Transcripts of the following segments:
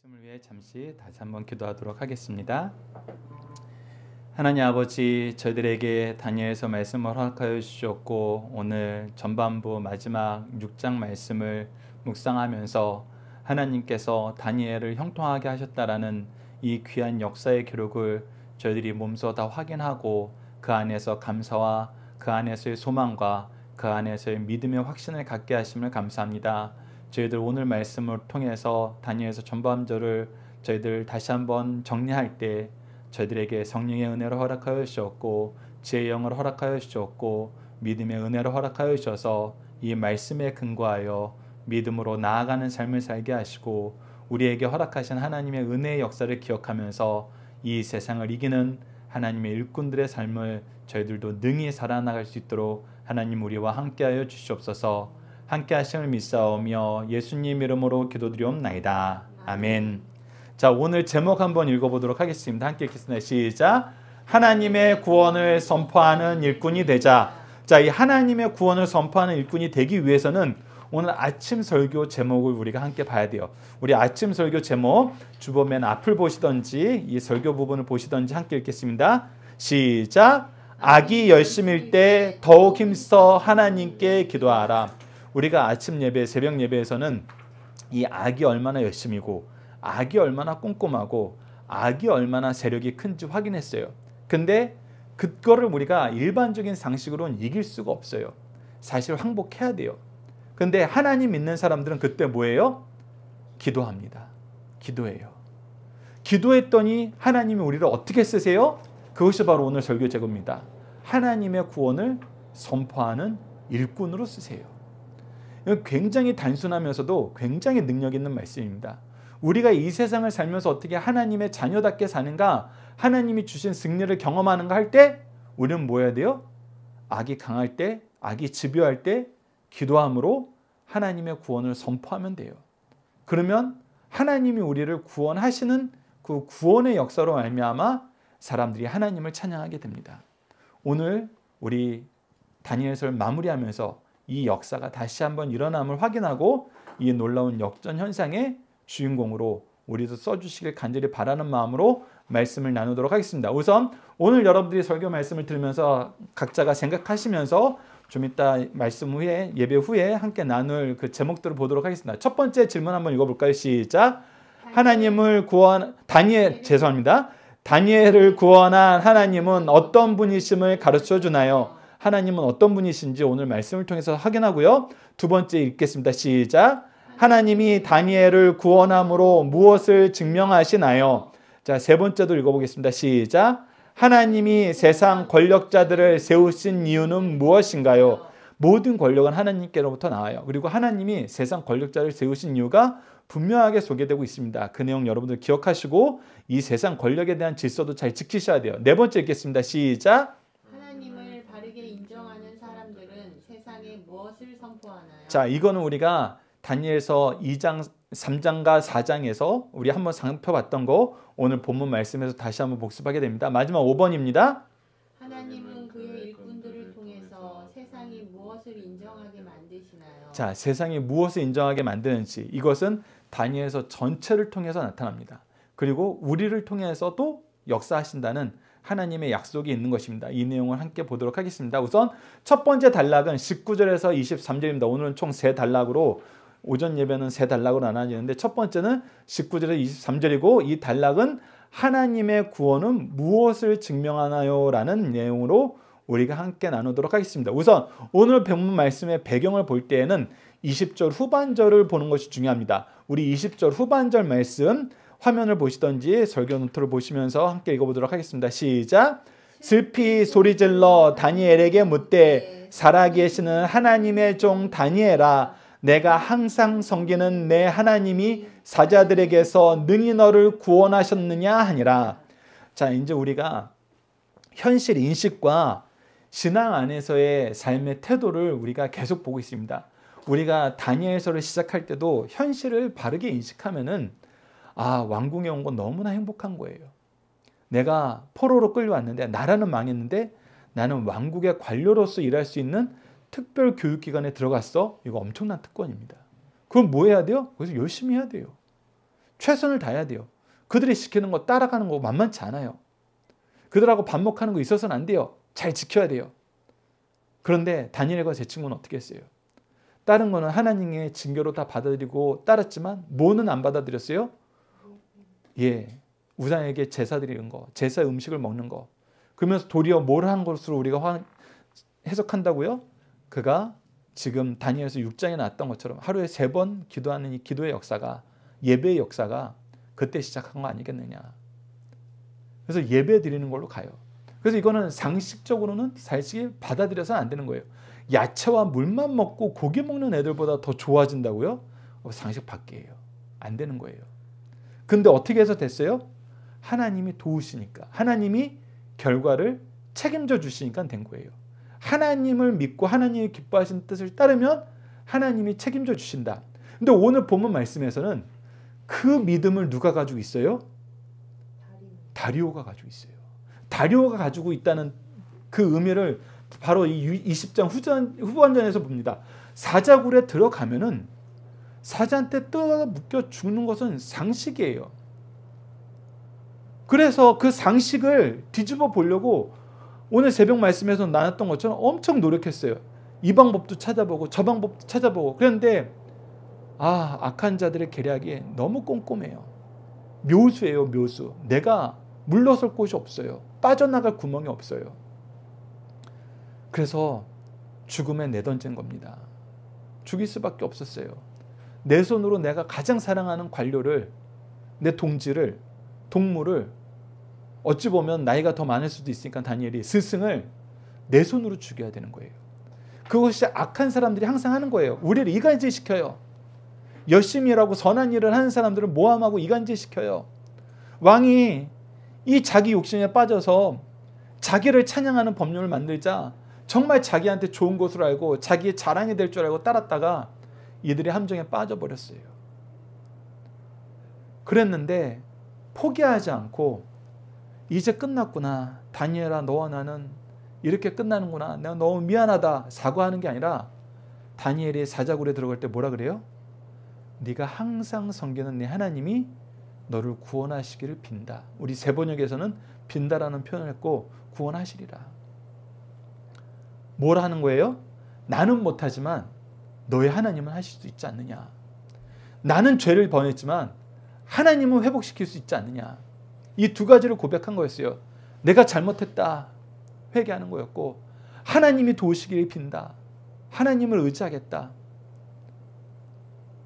말씀을 위해 잠시 다시 한번 기도하도록 하겠습니다. 하나님 아버지, 저희들에게 다니엘서 말씀을 허락하여 주셨고 오늘 전반부 마지막 6장 말씀을 묵상하면서 하나님께서 다니엘을 형통하게 하셨다라는 이 귀한 역사의 기록을 저희들이 몸소 다 확인하고 그 안에서 감사와 그 안에서의 소망과 그 안에서의 믿음의 확신을 갖게 하심을 감사합니다. 저희들 오늘 말씀을 통해서 다니엘서 전반절을 저희들 다시 한번 정리할 때 저희들에게 성령의 은혜를 허락하여 주셨고 지혜의 영을 허락하여 주셨고 믿음의 은혜를 허락하여 주셔서 이 말씀에 근거하여 믿음으로 나아가는 삶을 살게 하시고 우리에게 허락하신 하나님의 은혜의 역사를 기억하면서 이 세상을 이기는 하나님의 일꾼들의 삶을 저희들도 능히 살아나갈 수 있도록 하나님 우리와 함께하여 주시옵소서. 함께 하심을 믿사오며 예수님 이름으로 기도드리옵나이다. 아멘. 자, 오늘 제목 한번 읽어보도록 하겠습니다. 함께 읽겠습니다. 시작. 하나님의 구원을 선포하는 일꾼이 되자. 자, 이 하나님의 구원을 선포하는 일꾼이 되기 위해서는 오늘 아침 설교 제목을 우리가 함께 봐야 돼요. 우리 아침 설교 제목 주보면 앞을 보시던지 이 설교 부분을 보시던지 함께 읽겠습니다. 시작. 악이 열심일 때 더욱 힘써 하나님께 기도하라. 우리가 아침 예배, 새벽 예배에서는 이 악이 얼마나 열심이고 악이 얼마나 꼼꼼하고 악이 얼마나 세력이 큰지 확인했어요. 근데 그거를 우리가 일반적인 상식으로는 이길 수가 없어요. 사실 항복해야 돼요. 근데 하나님 믿는 사람들은 그때 뭐예요? 기도합니다. 기도해요. 기도했더니 하나님이 우리를 어떻게 쓰세요? 그것이 바로 오늘 설교 제목입니다. 하나님의 구원을 선포하는 일꾼으로 쓰세요. 이건 굉장히 단순하면서도 굉장히 능력 있는 말씀입니다. 우리가 이 세상을 살면서 어떻게 하나님의 자녀답게 사는가, 하나님이 주신 승리를 경험하는가 할 때 우리는 뭐 해야 돼요? 악이 강할 때, 악이 집요할 때 기도함으로 하나님의 구원을 선포하면 돼요. 그러면 하나님이 우리를 구원하시는 그 구원의 역사로 말미암아 사람들이 하나님을 찬양하게 됩니다. 오늘 우리 다니엘서를 마무리하면서 이 역사가 다시 한번 일어남을 확인하고 이 놀라운 역전 현상의 주인공으로 우리도 써주시길 간절히 바라는 마음으로 말씀을 나누도록 하겠습니다. 우선 오늘 여러분들이 설교 말씀을 들으면서 각자가 생각하시면서 좀 이따 말씀 후에 예배 후에 함께 나눌 그 제목들을 보도록 하겠습니다. 첫 번째 질문 한번 읽어볼까요? 시작. 다니엘을 구원한 하나님은 어떤 분이심을 가르쳐 주나요? 하나님은 어떤 분이신지 오늘 말씀을 통해서 확인하고요. 두 번째 읽겠습니다. 시작. 하나님이 다니엘을 구원함으로 무엇을 증명하시나요? 자, 세 번째도 읽어보겠습니다. 시작. 하나님이 세상 권력자들을 세우신 이유는 무엇인가요? 모든 권력은 하나님께로부터 나와요. 그리고 하나님이 세상 권력자를 세우신 이유가 분명하게 소개되고 있습니다. 그 내용 여러분들 기억하시고 이 세상 권력에 대한 질서도 잘 지키셔야 돼요. 네 번째 읽겠습니다. 시작. 하나님을 바르게 인정하는 사람들은 세상에 무엇을 선포하나요? 자, 이거는 우리가 다니엘서 2장, 3장과 4장에서 우리 한번 살펴봤던 거 오늘 본문 말씀에서 다시 한번 복습하게 됩니다. 마지막 5번입니다. 하나님은 그의 일꾼들을 통해서 세상이 무엇을 인정하게 만드시나요? 자, 세상이 무엇을 인정하게 만드는지 이것은 다니엘서 전체를 통해서 나타납니다. 그리고 우리를 통해서도 역사하신다는 하나님의 약속이 있는 것입니다. 이 내용을 함께 보도록 하겠습니다. 우선 첫 번째 단락은 19절에서 23절입니다. 오늘은 총 세 단락으로 오전 예배는 세 단락으로 나눠지는데 첫 번째는 19절에서 23절이고 이 단락은 하나님의 구원은 무엇을 증명하나요? 라는 내용으로 우리가 함께 나누도록 하겠습니다. 우선 오늘 본문 말씀의 배경을 볼 때에는 20절 후반절을 보는 것이 중요합니다. 우리 20절 후반절 말씀 화면을 보시던지 설교 노트를 보시면서 함께 읽어보도록 하겠습니다. 시작. 슬피 소리질러 다니엘에게 묻되 살아계시는 하나님의 종 다니엘아, 내가 항상 섬기는 내 하나님이 사자들에게서 능히 너를 구원하셨느냐 하니라. 자, 이제 우리가 현실 인식과 신앙 안에서의 삶의 태도를 우리가 계속 보고 있습니다. 우리가 다니엘서를 시작할 때도 현실을 바르게 인식하면은 왕궁에 온 건 너무나 행복한 거예요. 내가 포로로 끌려왔는데 나라는 망했는데 나는 왕국의 관료로서 일할 수 있는 특별 교육기관에 들어갔어. 이거 엄청난 특권입니다. 그럼 뭐 해야 돼요? 그래서 열심히 해야 돼요. 최선을 다해야 돼요. 그들이 시키는 거 따라가는 거 만만치 않아요. 그들하고 반목하는 거 있어서는 안 돼요. 잘 지켜야 돼요. 그런데 다니엘과 제 친구는 어떻게 했어요? 다른 거는 하나님의 징계로 다 받아들이고 따랐지만 뭐는 안 받아들였어요? 우상에게 제사 드리는 거, 제사 음식을 먹는 거. 그러면서 도리어 뭘 한 것으로 우리가 해석한다고요? 그가 지금 다니엘서 6장에 나왔던 것처럼 하루에 3번 기도하는 이 기도의 역사가, 예배의 역사가 그때 시작한 거 아니겠느냐. 그래서 예배 드리는 걸로 가요. 그래서 이거는 상식적으로는 사실 받아들여서는 안 되는 거예요. 야채와 물만 먹고 고기 먹는 애들보다 더 좋아진다고요? 상식 밖이에요. 안 되는 거예요. 근데 어떻게 해서 됐어요? 하나님이 도우시니까, 하나님이 결과를 책임져 주시니까 된 거예요. 하나님을 믿고 하나님이 기뻐하시는 뜻을 따르면 하나님이 책임져 주신다. 근데 오늘 본문 말씀에서는 그 믿음을 누가 가지고 있어요? 다리오가 가지고 있어요. 다리오가 가지고 있다는 그 의미를 바로 이 20장 후반전에서 봅니다. 사자굴에 들어가면은 사자한테 뜯어 묶여 죽는 것은 상식이에요. 그래서 그 상식을 뒤집어 보려고 오늘 새벽 말씀에서 나눴던 것처럼 엄청 노력했어요. 이 방법도 찾아보고 저 방법도 찾아보고. 그런데 악한 자들의 계략이 너무 꼼꼼해요. 묘수예요, 묘수. 내가 물러설 곳이 없어요. 빠져나갈 구멍이 없어요. 그래서 죽음에 내던진 겁니다. 죽일 수밖에 없었어요. 내 손으로 내가 가장 사랑하는 관료를, 내 동물을 어찌 보면 나이가 더 많을 수도 있으니까 다니엘이 스승을 내 손으로 죽여야 되는 거예요. 그것이 악한 사람들이 항상 하는 거예요. 우리를 이간질시켜요. 열심히 일하고 선한 일을 하는 사람들을 모함하고 이간질시켜요. 왕이 이 자기 욕심에 빠져서 자기를 찬양하는 법률을 만들자 정말 자기한테 좋은 것으로 알고 자기의 자랑이 될 줄 알고 따랐다가 이들의 함정에 빠져버렸어요. 그랬는데 포기하지 않고 이제 끝났구나. 다니엘아, 너와 나는 이렇게 끝나는구나. 내가 너무 미안하다. 사과하는 게 아니라 다니엘이 사자굴에 들어갈 때 뭐라 그래요? 네가 항상 섬기는 네 하나님이 너를 구원하시기를 빈다. 우리 세번역에서는 빈다라는 표현을 했고 구원하시리라. 뭘 하는 거예요? 나는 못하지만 너의 하나님은 하실 수 있지 않느냐. 나는 죄를 범했지만 하나님은 회복시킬 수 있지 않느냐. 이 두 가지를 고백한 거였어요. 내가 잘못했다. 회개하는 거였고 하나님이 도우시기를 빈다. 하나님을 의지하겠다.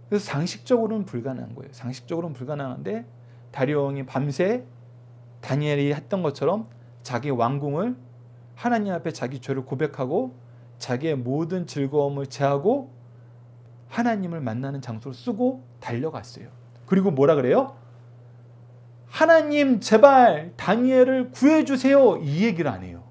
그래서 상식적으로는 불가능한 거예요. 상식적으로는 불가능한데 다리오 왕이 밤새 다니엘이 했던 것처럼 자기 왕궁을 하나님 앞에 자기 죄를 고백하고 자기의 모든 즐거움을 제하고 하나님을 만나는 장소로 쓰고 달려갔어요. 그리고 뭐라 그래요? 하나님 제발 다니엘을 구해주세요. 이 얘기를 안 해요.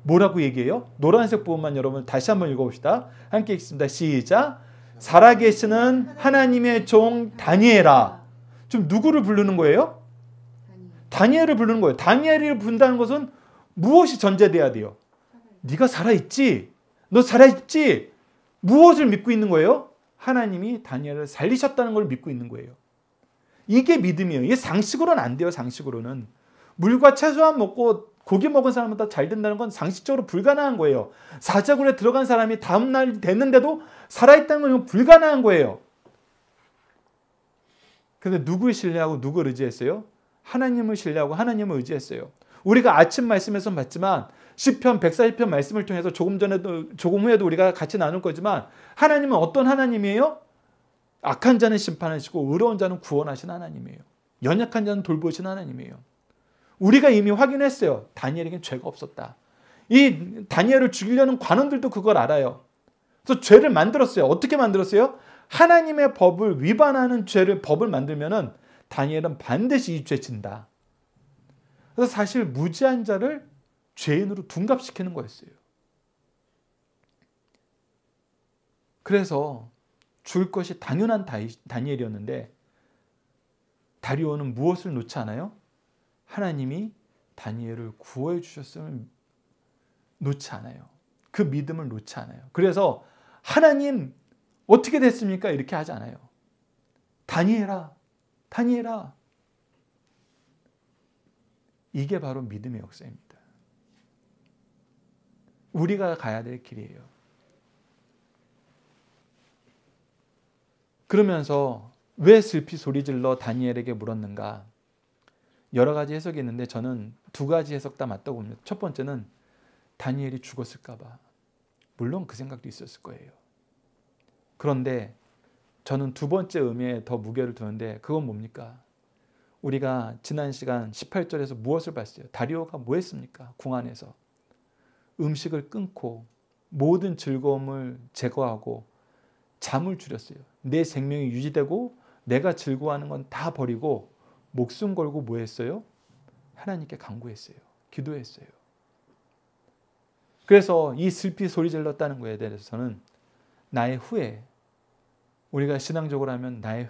뭐라고 얘기해요? 노란색 부분만 여러분 다시 한번 읽어봅시다. 함께 읽습니다. 시작. 살아계시는 하나님의 종 다니엘아. 지금 누구를 부르는 거예요? 다니엘을 부르는 거예요. 다니엘을 부른다는 것은 무엇이 전제돼야 돼요? 네가 살아있지? 너 살아있지? 무엇을 믿고 있는 거예요? 하나님이 다니엘을 살리셨다는 걸 믿고 있는 거예요. 이게 믿음이에요. 이게 상식으로는 안 돼요. 상식으로는. 물과 채소만 먹고 고기 먹은 사람보다 잘 된다는 건 상식적으로 불가능한 거예요. 사자굴에 들어간 사람이 다음날 됐는데도 살아있다는 건 불가능한 거예요. 그런데 누구를 신뢰하고 누구를 의지했어요? 하나님을 신뢰하고 하나님을 의지했어요. 우리가 아침 말씀에서 봤지만 시편 140편 말씀을 통해서 조금 후에도 우리가 같이 나눌 거지만 하나님은 어떤 하나님이에요? 악한 자는 심판하시고 의로운 자는 구원하시는 하나님이에요. 연약한 자는 돌보시는 하나님이에요. 우리가 이미 확인했어요. 다니엘에겐 죄가 없었다. 이 다니엘을 죽이려는 관원들도 그걸 알아요. 그래서 죄를 만들었어요. 어떻게 만들었어요? 하나님의 법을 위반하는 법을 만들면은 다니엘은 반드시 이 죄 진다. 그래서 사실 무지한 자를 죄인으로 둔갑시키는 거였어요. 그래서 죽을 것이 당연한 다니엘이었는데 다리오는 무엇을 놓지 않아요? 하나님이 다니엘을 구해 주셨음을 놓지 않아요. 그 믿음을 놓지 않아요. 그래서 하나님 어떻게 됐습니까? 이렇게 하지 않아요. 다니엘아 다니엘아. 이게 바로 믿음의 역사입니다. 우리가 가야 될 길이에요. 그러면서 왜 슬피 소리질러 다니엘에게 물었는가? 여러 가지 해석이 있는데 저는 두 가지 해석 다 맞다고 봅니다. 첫 번째는 다니엘이 죽었을까 봐. 물론 그 생각도 있었을 거예요. 그런데 저는 두 번째 의미에 더 무게를 두는데 그건 뭡니까? 우리가 지난 시간 18절에서 무엇을 봤어요? 다리오가 뭐 했습니까? 궁 안에서 음식을 끊고 모든 즐거움을 제거하고 잠을 줄였어요. 내 생명이 유지되고 내가 즐거워하는 건 다 버리고 목숨 걸고 뭐 했어요? 하나님께 간구했어요. 기도했어요. 그래서 이 슬피 소리 질렀다는 거에 대해서는 나의 후회, 우리가 신앙적으로 하면 나의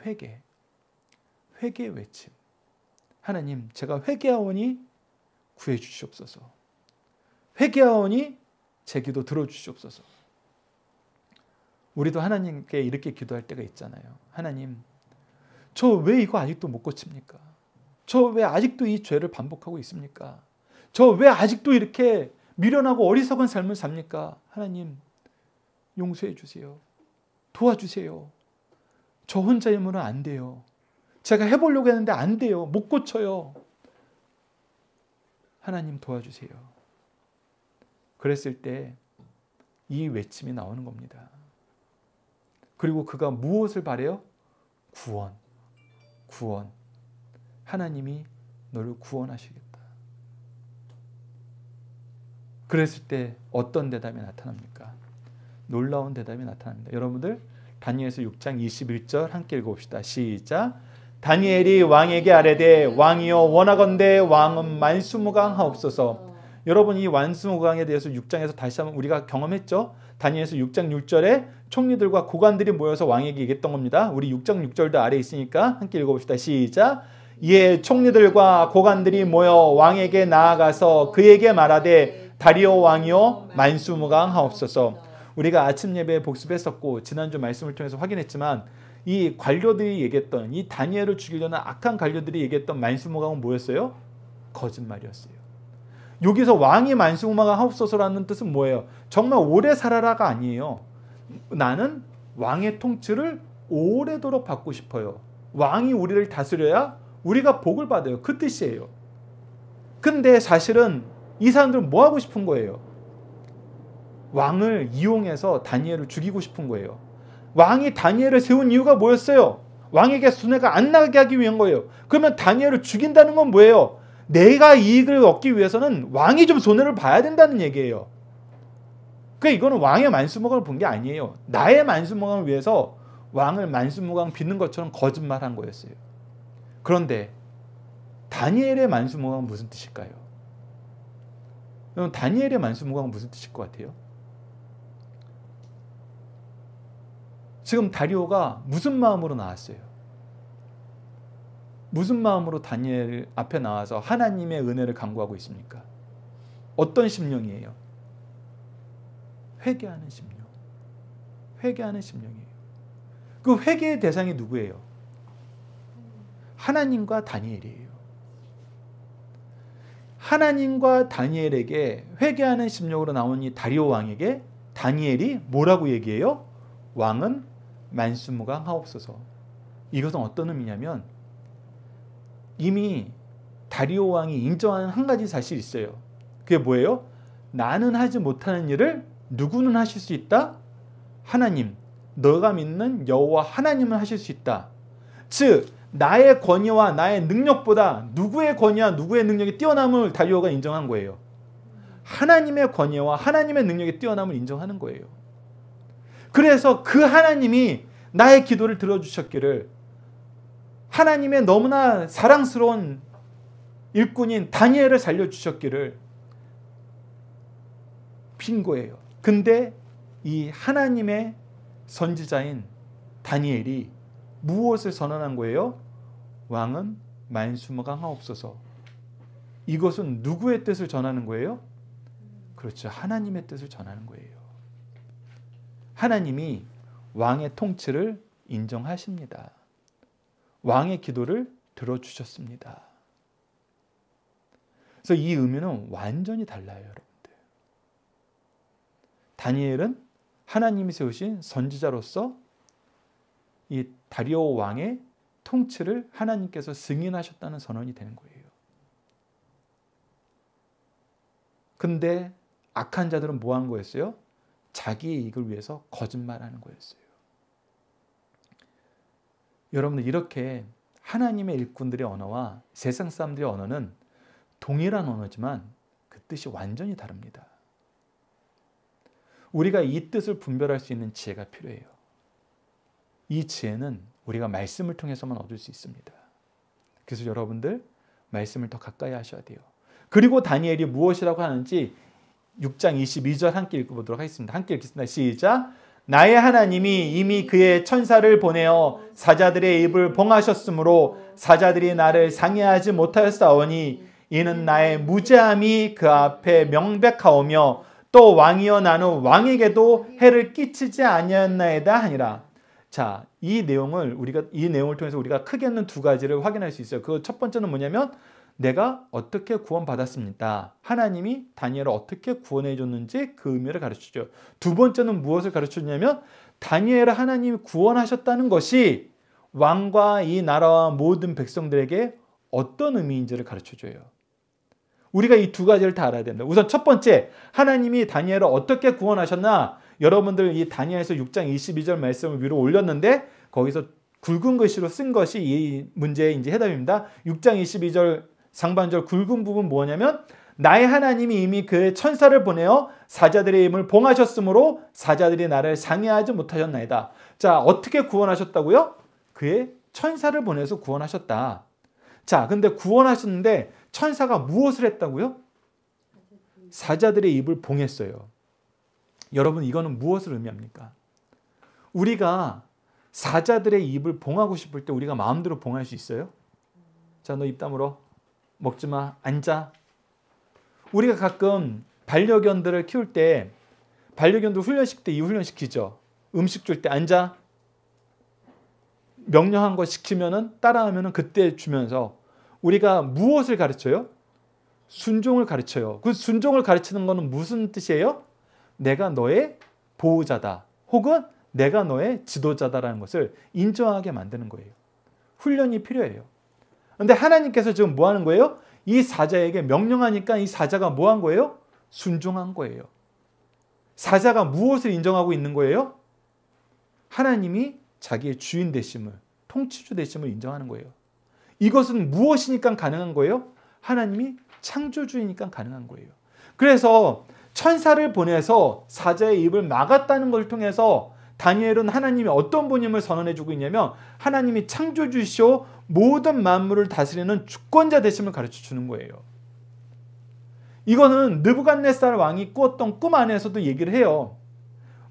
회개의 외침. 하나님, 제가 회개하오니 구해 주시옵소서. 회개하오니 제 기도 들어주시옵소서. 우리도 하나님께 이렇게 기도할 때가 있잖아요. 하나님, 저 왜 이거 아직도 못 고칩니까? 저 왜 아직도 이 죄를 반복하고 있습니까? 저 왜 아직도 이렇게 미련하고 어리석은 삶을 삽니까? 하나님, 용서해 주세요. 도와주세요. 저 혼자 힘으로는 안 돼요. 제가 해보려고 했는데 안 돼요. 못 고쳐요. 하나님 도와주세요. 그랬을 때 이 외침이 나오는 겁니다. 그리고 그가 무엇을 바래요? 구원. 하나님이 너를 구원하시겠다. 그랬을 때 어떤 대답이 나타납니까? 놀라운 대답이 나타납니다. 여러분들 다니엘서 6장 21절 함께 읽어봅시다. 시작. 다니엘이 왕에게 아뢰되 왕이여 원하건대 왕은 만수무강하옵소서. 여러분 이 만수무강에 대해서 6장에서 다시 한번 우리가 경험했죠. 다니엘서 6장 6절에 총리들과 고관들이 모여서 왕에게 얘기했던 겁니다. 우리 6장 6절도 아래 있으니까 함께 읽어봅시다. 시작. 이에 총리들과 고관들이 모여 왕에게 나아가서 그에게 말하되 다리오 왕이여 만수무강하옵소서. 우리가 아침 예배에 복습했었고 지난주 말씀을 통해서 확인했지만 이 관료들이 얘기했던 이 다니엘을 죽이려는 악한 관료들이 얘기했던 만수무강은 뭐였어요? 거짓말이었어요. 여기서 왕이 만수무강하옵소서라는 뜻은 뭐예요? 정말 오래 살아라가 아니에요. 나는 왕의 통치를 오래도록 받고 싶어요. 왕이 우리를 다스려야 우리가 복을 받아요. 그 뜻이에요. 근데 사실은 이 사람들은 뭐 하고 싶은 거예요? 왕을 이용해서 다니엘을 죽이고 싶은 거예요. 왕이 다니엘을 세운 이유가 뭐였어요? 왕에게 손해가 안 나게 하기 위한 거예요. 그러면 다니엘을 죽인다는 건 뭐예요? 내가 이익을 얻기 위해서는 왕이 좀 손해를 봐야 된다는 얘기예요. 그러니까 이거는 왕의 만수무강을 본 게 아니에요. 나의 만수무강을 위해서 왕을 만수무강 빚는 것처럼 거짓말한 거였어요. 그런데 다니엘의 만수무강은 무슨 뜻일까요? 여러분 다니엘의 만수무강은 무슨 뜻일 것 같아요? 지금 다리오가 무슨 마음으로 나왔어요? 무슨 마음으로 다니엘 앞에 나와서 하나님의 은혜를 간구하고 있습니까? 어떤 심령이에요? 회개하는 심령. 회개하는 심령이에요. 그 회개의 대상이 누구예요? 하나님과 다니엘이에요. 하나님과 다니엘에게 회개하는 심령으로 나온 이 다리오 왕에게 다니엘이 뭐라고 얘기해요? 왕은 만수무강하옵소서. 이것은 어떤 의미냐면 이미 다리오 왕이 인정하는 한 가지 사실이 있어요. 그게 뭐예요? 나는 하지 못하는 일을 누구는 하실 수 있다? 하나님, 너가 믿는 여호와 하나님은 하실 수 있다. 즉 나의 권위와 나의 능력보다 누구의 권위와 누구의 능력이 뛰어남을 다리오가 인정한 거예요. 하나님의 권위와 하나님의 능력이 뛰어남을 인정하는 거예요. 그래서 그 하나님이 나의 기도를 들어주셨기를 하나님의 너무나 사랑스러운 일꾼인 다니엘을 살려주셨기를 빈 거예요. 근데 이 하나님의 선지자인 다니엘이 무엇을 선언한 거예요? 왕은 만수무강하옵소서. 이것은 누구의 뜻을 전하는 거예요? 그렇죠. 하나님의 뜻을 전하는 거예요. 하나님이 왕의 통치를 인정하십니다. 왕의 기도를 들어주셨습니다. 그래서 이 의미는 완전히 달라요, 여러분들. 다니엘은 하나님이 세우신 선지자로서 이 다리오 왕의 통치를 하나님께서 승인하셨다는 선언이 되는 거예요. 근데 악한 자들은 뭐 한 거였어요? 자기의 이익을 위해서 거짓말하는 거였어요. 여러분들, 이렇게 하나님의 일꾼들의 언어와 세상 사람들의 언어는 동일한 언어지만 그 뜻이 완전히 다릅니다. 우리가 이 뜻을 분별할 수 있는 지혜가 필요해요. 이 지혜는 우리가 말씀을 통해서만 얻을 수 있습니다. 그래서 여러분들, 말씀을 더 가까이 하셔야 돼요. 그리고 다니엘이 무엇이라고 하는지 6장 22절 함께 읽어보도록 하겠습니다. 함께 읽겠습니다. 시작. 나의 하나님이 이미 그의 천사를 보내어 사자들의 입을 봉하셨으므로 사자들이 나를 상해하지 못하였사오니 이는 나의 무죄함이 그 앞에 명백하오며 또 왕이여 나는 왕에게도 해를 끼치지 아니하였나이다 하니라. 자, 이 내용을 통해서 우리가 크게는 두 가지를 확인할 수 있어요. 그 첫 번째는 뭐냐면 내가 어떻게 구원받았습니까? 하나님이 다니엘을 어떻게 구원해 줬는지 그 의미를 가르치죠. 두 번째는 무엇을 가르치냐면 다니엘을 하나님이 구원하셨다는 것이 왕과 이 나라와 모든 백성들에게 어떤 의미인지를 가르쳐줘요. 우리가 이 두 가지를 다 알아야 된다. 우선 첫 번째, 하나님이 다니엘을 어떻게 구원하셨나? 여러분들 이 다니엘서 6장 22절 말씀을 위로 올렸는데 거기서 굵은 글씨로 쓴 것이 이 문제의 이제 해답입니다. 6장 22절 상반절 굵은 부분 뭐냐면 나의 하나님이 이미 그의 천사를 보내어 사자들의 힘을 봉하셨으므로 사자들이 나를 상해하지 못하셨나이다. 자, 어떻게 구원하셨다고요? 그의 천사를 보내서 구원하셨다. 자, 근데 구원하셨는데 천사가 무엇을 했다고요? 사자들의 입을 봉했어요. 여러분, 이거는 무엇을 의미합니까? 우리가 사자들의 입을 봉하고 싶을 때 우리가 마음대로 봉할 수 있어요? 자, 너 입 다물어. 먹지 마. 앉아. 우리가 가끔 반려견들을 키울 때 반려견들 훈련시킬 때 이 훈련시키죠. 음식 줄 때 앉아. 명령한 거 시키면은 따라하면은 그때 주면서 우리가 무엇을 가르쳐요? 순종을 가르쳐요. 그 순종을 가르치는 거는 무슨 뜻이에요? 내가 너의 보호자다. 혹은 내가 너의 지도자다라는 것을 인정하게 만드는 거예요. 훈련이 필요해요. 그런데 하나님께서 지금 뭐 하는 거예요? 이 사자에게 명령하니까 이 사자가 뭐 한 거예요? 순종한 거예요. 사자가 무엇을 인정하고 있는 거예요? 하나님이 자기의 주인 되심을, 통치주 되심을 인정하는 거예요. 이것은 무엇이니까 가능한 거예요? 하나님이 창조주이니까 가능한 거예요. 그래서 천사를 보내서 사자의 입을 막았다는 걸 통해서 다니엘은 하나님이 어떤 분임을 선언해주고 있냐면 하나님이 창조주시오 모든 만물을 다스리는 주권자 되심을 가르쳐주는 거예요. 이거는 느부갓네살 왕이 꾸었던 꿈 안에서도 얘기를 해요.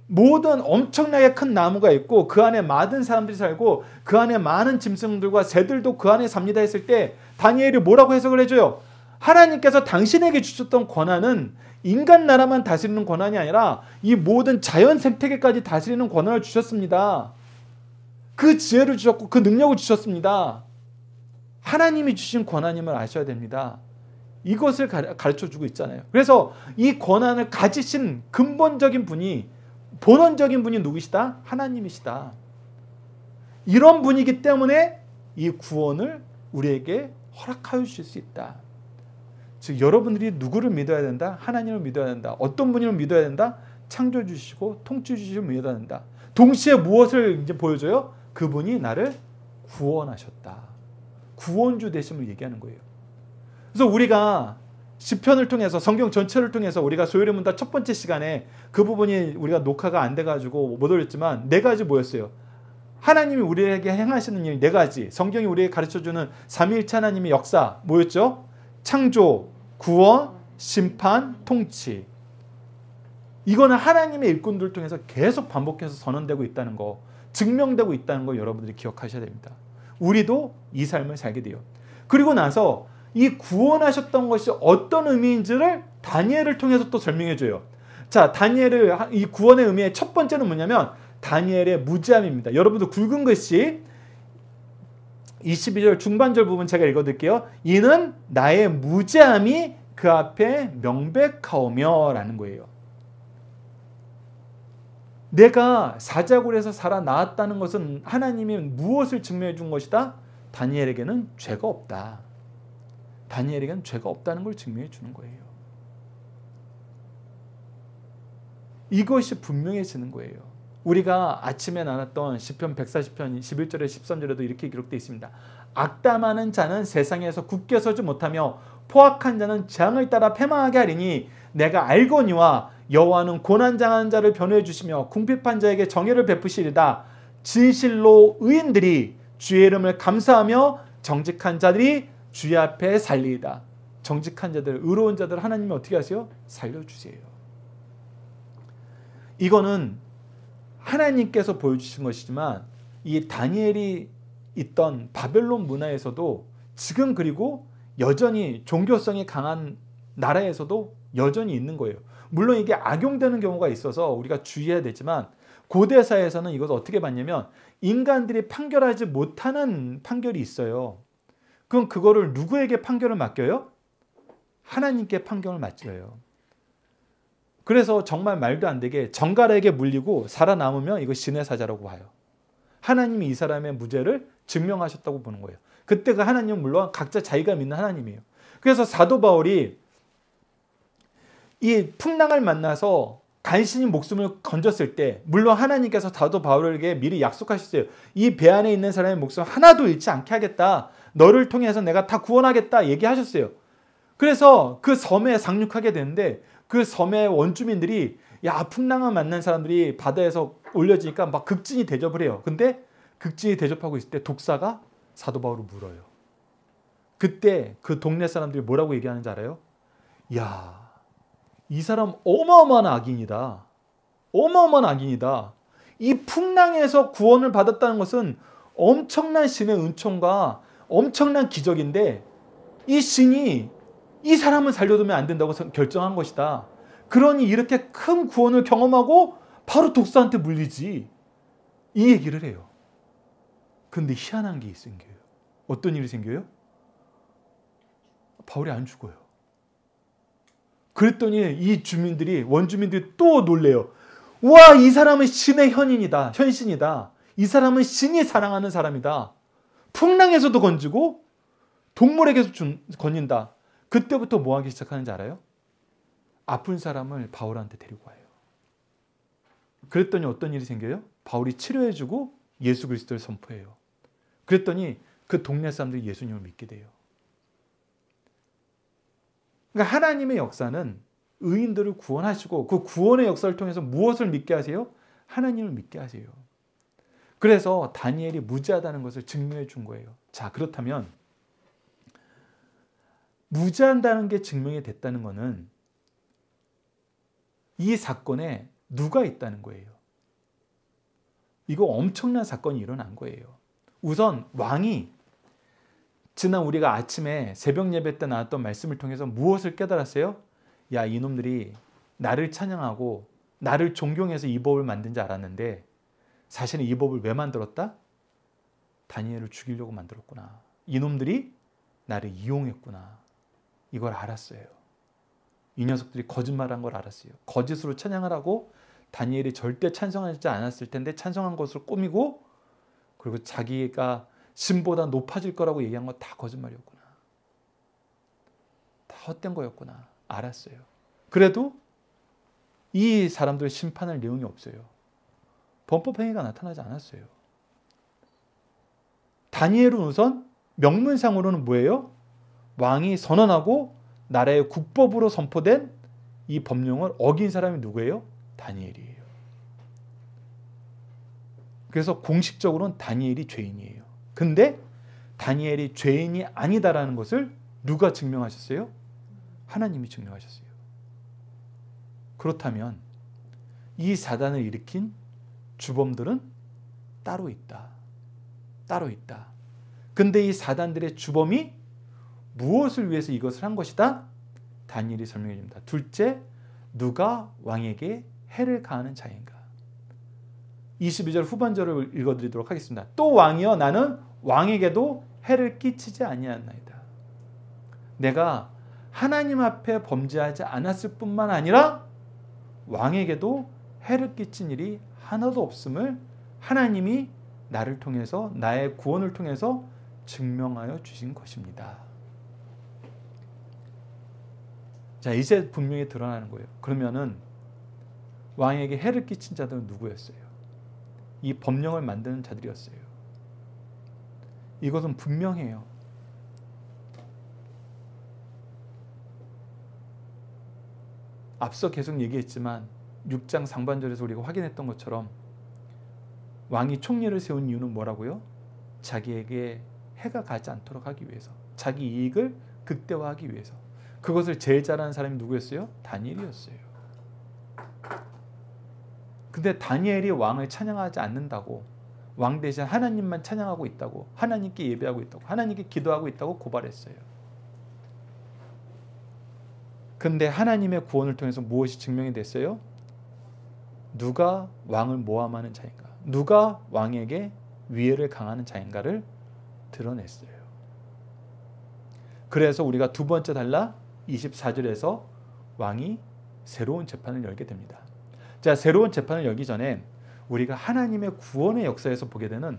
모든 엄청나게 큰 나무가 있고 그 안에 많은 사람들이 살고 그 안에 많은 짐승들과 새들도 그 안에 삽니다 했을 때 다니엘이 뭐라고 해석을 해줘요? 하나님께서 당신에게 주셨던 권한은 인간 나라만 다스리는 권한이 아니라 이 모든 자연 생태계까지 다스리는 권한을 주셨습니다. 그 지혜를 주셨고 그 능력을 주셨습니다. 하나님이 주신 권한임을 아셔야 됩니다. 이것을 가르쳐주고 있잖아요. 그래서 이 권한을 가지신 근본적인 분이 본원적인 분이 누구시다? 하나님이시다. 이런 분이기 때문에 이 구원을 우리에게 허락하여 주실 수 있다. 즉 여러분들이 누구를 믿어야 된다? 하나님을 믿어야 된다. 어떤 분을 믿어야 된다? 창조주시고 통치주시를 믿어야 된다. 동시에 무엇을 이제 보여줘요? 그분이 나를 구원하셨다. 구원주 되심을 얘기하는 거예요. 그래서 우리가 시편을 통해서 성경 전체를 통해서 우리가 소요리 문답 첫 번째 시간에 그 부분이 우리가 녹화가 안 돼가지고 못 올렸지만 네 가지 뭐였어요? 하나님이 우리에게 행하시는 일 네 가지. 성경이 우리에게 가르쳐주는 삼위일체 하나님의 역사 뭐였죠? 창조, 구원, 심판, 통치. 이거는 하나님의 일꾼들 통해서 계속 반복해서 선언되고 있다는 거, 증명되고 있다는 거 여러분들이 기억하셔야 됩니다. 우리도 이 삶을 살게 돼요. 그리고 나서 이 구원하셨던 것이 어떤 의미인지를 다니엘을 통해서 또 설명해 줘요. 자, 다니엘을 이 구원의 의미의 첫 번째는 뭐냐면 다니엘의 무죄함입니다. 여러분들 굵은 글씨 22절 중반절 부분 제가 읽어드릴게요. 이는 나의 무죄함이 그 앞에 명백하오며 라는 거예요. 내가 사자굴에서 살아나왔다는 것은 하나님이 무엇을 증명해 준 것이다? 다니엘에게는 죄가 없다. 다니엘에게는 죄가 없다는 걸 증명해 주는 거예요. 이것이 분명해지는 거예요. 우리가 아침에 나눴던 시편 140편 11절에 13절에도 이렇게 기록되어 있습니다. 악담하는 자는 세상에서 굳게 서지 못하며 포악한 자는 재앙을 따라 패망하게 하리니 내가 알거니와 여호와는 고난당하는 자를 변호해 주시며 궁핍한 자에게 정의를 베푸시리다. 진실로 의인들이 주의 이름을 감사하며 정직한 자들이 주의 앞에 살리이다. 정직한 자들, 의로운 자들 하나님이 어떻게 하세요? 살려주세요. 이거는 하나님께서 보여주신 것이지만 이 다니엘이 있던 바벨론 문화에서도 지금 그리고 여전히 종교성이 강한 나라에서도 여전히 있는 거예요. 물론 이게 악용되는 경우가 있어서 우리가 주의해야 되지만 고대사에서는 이것을 어떻게 봤냐면 인간들이 판결하지 못하는 판결이 있어요. 그럼 그거를 누구에게 판결을 맡겨요? 하나님께 판결을 맡겨요. 그래서 정말 말도 안 되게 정갈에게 물리고 살아남으면 이거 신의 사자라고 봐요. 하나님이 이 사람의 무죄를 증명하셨다고 보는 거예요. 그때 그 하나님은 물론 각자 자기가 믿는 하나님이에요. 그래서 사도 바울이 이 풍랑을 만나서 간신히 목숨을 건졌을 때 물론 하나님께서 사도 바울에게 미리 약속하셨어요. 이 배 안에 있는 사람의 목숨 하나도 잃지 않게 하겠다. 너를 통해서 내가 다 구원하겠다 얘기하셨어요. 그래서 그 섬에 상륙하게 되는데 그 섬의 원주민들이 야 풍랑을 만난 사람들이 바다에서 올려지니까 막 극진히 대접을 해요. 근데 극진히 대접하고 있을 때 독사가 사도 바울을 물어요. 그때 그 동네 사람들이 뭐라고 얘기하는지 알아요? 야, 이 사람 어마어마한 악인이다. 어마어마한 악인이다. 이 풍랑에서 구원을 받았다는 것은 엄청난 신의 은총과 엄청난 기적인데 이 신이 이 사람을 살려두면 안 된다고 결정한 것이다. 그러니 이렇게 큰 구원을 경험하고 바로 독사한테 물리지. 이 얘기를 해요. 근데 희한한 게 생겨요. 어떤 일이 생겨요? 바울이 안 죽어요. 그랬더니 이 주민들이 원주민들이 또 놀래요. 와, 이 사람은 신의 현신이다. 이 사람은 신이 사랑하는 사람이다. 풍랑에서도 건지고 동물에게도 건진다. 그때부터 뭐 하기 시작하는지 알아요? 아픈 사람을 바울한테 데리고 와요. 그랬더니 어떤 일이 생겨요? 바울이 치료해주고 예수 그리스도를 선포해요. 그랬더니 그 동네 사람들이 예수님을 믿게 돼요. 그러니까 하나님의 역사는 의인들을 구원하시고 그 구원의 역사를 통해서 무엇을 믿게 하세요? 하나님을 믿게 하세요. 그래서 다니엘이 무죄하다는 것을 증명해 준 거예요. 자, 그렇다면 무죄한다는 게 증명이 됐다는 것은 이 사건에 누가 있다는 거예요. 이거 엄청난 사건이 일어난 거예요. 우선 왕이 지난 우리가 아침에 새벽 예배 때 나왔던 말씀을 통해서 무엇을 깨달았어요? 야, 이놈들이 나를 찬양하고 나를 존경해서 이 법을 만든 줄 알았는데 사실은 이 법을 왜 만들었다? 다니엘을 죽이려고 만들었구나. 이놈들이 나를 이용했구나. 이걸 알았어요. 이 녀석들이 거짓말한 걸 알았어요. 거짓으로 찬양을 하고 다니엘이 절대 찬송하지 않았을 텐데 찬송한 것을 꾸미고 그리고 자기가 신보다 높아질 거라고 얘기한 건 다 거짓말이었구나. 다 헛된 거였구나. 알았어요. 그래도 이 사람들 심판할 내용이 없어요. 범법행위가 나타나지 않았어요. 다니엘은 우선 명문상으로는 뭐예요? 왕이 선언하고 나라의 국법으로 선포된 이 법령을 어긴 사람이 누구예요? 다니엘이에요. 그래서 공식적으로는 다니엘이 죄인이에요. 근데 다니엘이 죄인이 아니다라는 것을 누가 증명하셨어요? 하나님이 증명하셨어요. 그렇다면 이 사단을 일으킨 주범들은 따로 있다. 따로 있다. 근데 이 사단들의 주범이 무엇을 위해서 이것을 한 것이다? 다니엘이 설명해 줍니다. 둘째, 누가 왕에게 해를 가하는 자인가? 22절 후반절을 읽어드리도록 하겠습니다. 또 왕이여 나는 왕에게도 해를 끼치지 아니하나이다. 내가 하나님 앞에 범죄하지 않았을 뿐만 아니라 왕에게도 해를 끼친 일이 하나도 없음을 하나님이 나를 통해서, 나의 구원을 통해서 증명하여 주신 것입니다. 자, 이제 분명히 드러나는 거예요. 그러면은 왕에게 해를 끼친 자들은 누구였어요? 이 법령을 만드는 자들이었어요. 이것은 분명해요. 앞서 계속 얘기했지만 6장 상반절에서 우리가 확인했던 것처럼 왕이 총리를 세운 이유는 뭐라고요? 자기에게 해가 가지 않도록 하기 위해서, 자기 이익을 극대화하기 위해서. 그것을 제일 잘하는 사람이 누구였어요? 다니엘이었어요. 근데 다니엘이 왕을 찬양하지 않는다고, 왕 대신 하나님만 찬양하고 있다고, 하나님께 예배하고 있다고, 하나님께 기도하고 있다고 고발했어요. 근데 하나님의 구원을 통해서 무엇이 증명이 됐어요? 누가 왕을 모함하는 자인가, 누가 왕에게 위해를 강하는 자인가를 드러냈어요. 그래서 우리가 두 번째 달라 24절에서 왕이 새로운 재판을 열게 됩니다. 자, 새로운 재판을 열기 전에 우리가 하나님의 구원의 역사에서 보게 되는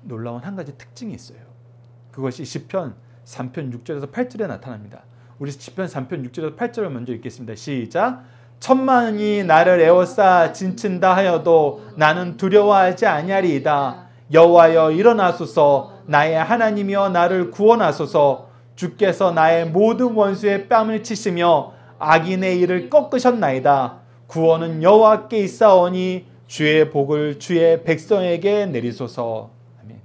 놀라운 한 가지 특징이 있어요. 그것이 시편 3편 6절에서 8절에 나타납니다. 우리 시편 3편 6절에서 8절을 먼저 읽겠습니다. 시작. 천만이 나를 에워싸 진친다 하여도 나는 두려워하지 아니하리이다. 여호와여 일어나소서. 나의 하나님이여 나를 구원하소서. 주께서 나의 모든 원수의 뺨을 치시며 악인의 이를 꺾으셨나이다. 구원은 여호와께 있사오니 주의 복을 주의 백성에게 내리소서. 아멘.